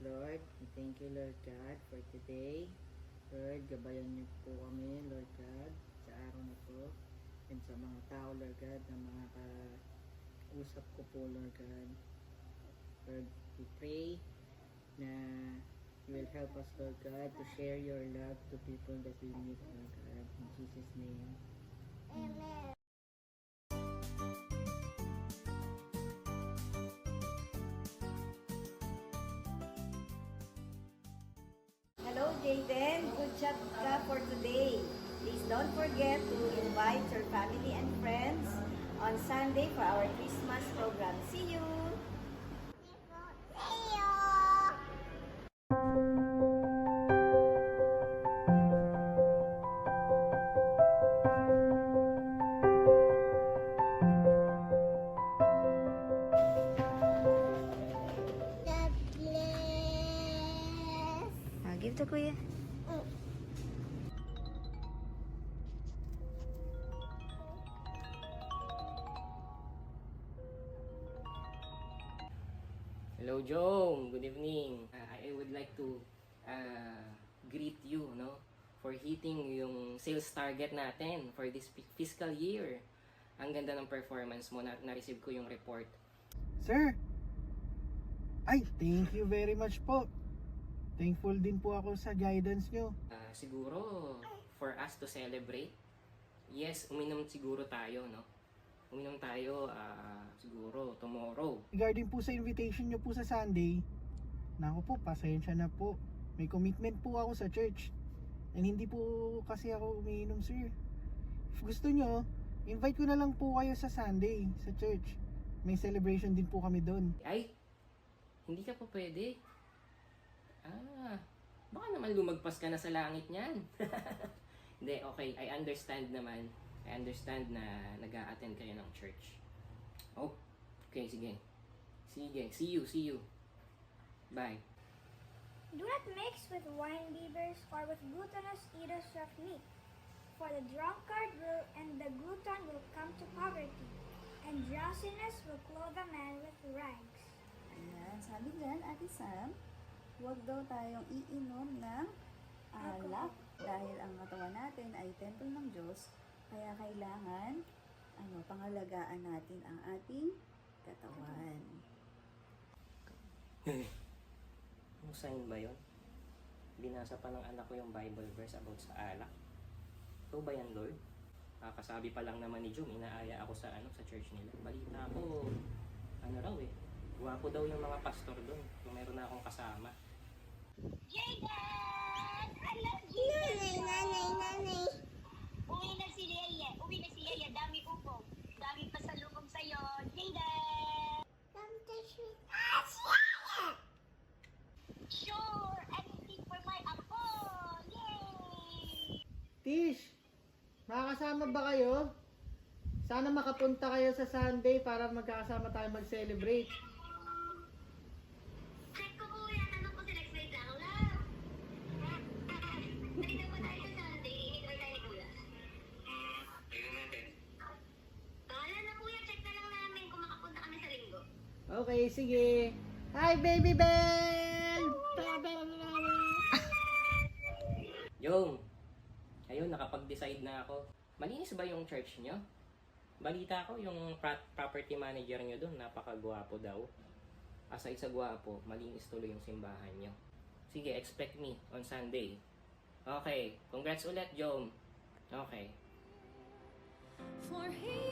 Lord. Thank you, Lord God, for today. Lord, gabayan niyo po kami, Lord God, sa araw na to. And sa mga tao, Lord God, na mga kausap ko po, Lord God. Lord, we pray na you will help us, Lord God, to share your love to people that we meet, Lord God. In Jesus' name. Amen. Hello, Jaden. Good chat ka for today. Please don't forget to invite your family and friends on Sunday for our Christmas program. See you! Give to Kuya. Hello, Jom. Good evening. I would like to greet you, no, for hitting yung sales target natin for this fiscal year. Ang ganda ng performance mo. Na-receive ko yung report. Sir, ay, thank you very much po. Thankful din po ako sa guidance nyo. Siguro, for us to celebrate, yes, uminom siguro tayo, no? Uminom tayo siguro tomorrow. Regarding po sa invitation nyo po sa Sunday, naku po, pasensya na po. May commitment po ako sa church. And hindi po kasi ako umiinom, sir. If gusto nyo, invite ko na lang po kayo sa Sunday sa church. May celebration din po kami doon. Ay, hindi ka pa pwede. Baka naman lumagpas ka na sa langit niyan. Hindi, okay. I understand naman. I understand na nag-a-attend kayo ng church. Oh, okay, sige. Sige, see you. Bye. Do not mix with wine bibbers or with glutinous eaters of meat, for the drunkard and the glutton will come to poverty, and drowsiness will clothe a man with rags. Ayan, sabi dyan, Ate Sam, huwag daw tayong iinom ng alak dahil ang katawan natin ay templo ng Diyos, kaya kailangan pangalagaan natin ang ating katawan. Yung sign ba yun? Binasa pa ng anak ko yung Bible verse about sa alak. Ito ba yan, Lord? Kasabi pa lang naman ni Jum, inaaya ako sa church nila. Balita ko, raw eh. Guwapo daw yung mga pastor doon. Kung meron na akong kasama. Jaden! I love you! Nanay! Uwi na si Leia. Dami upong. Dami pasalubong sa'yo. Jaden! Come to sweet. Sure! Anything for my apo! Yay! Tish, makakasama ba kayo? Sana makapunta kayo sa Sunday para magkakasama tayo mag-celebrate. Check ko po yan. Tanong ko si Lex Ray lang. Love! Dali na po tayo sa Sunday. Ito tayo ni Kuya. Tignan natin. Bahala na Kuya. Check na lang namin kung makapunta kami sa linggo. Okay, sige. Hi, baby Belle! Yung, ayun, nakapag-decide na ako. Malinis ba yung church nyo? Balita ko, yung property manager nyo doon, napakagwapo daw. Aside sa gwapo, malinis tuloy yung simbahan nyo. Sige, expect me on Sunday. Okay, congrats ulit, Jom. Okay. For he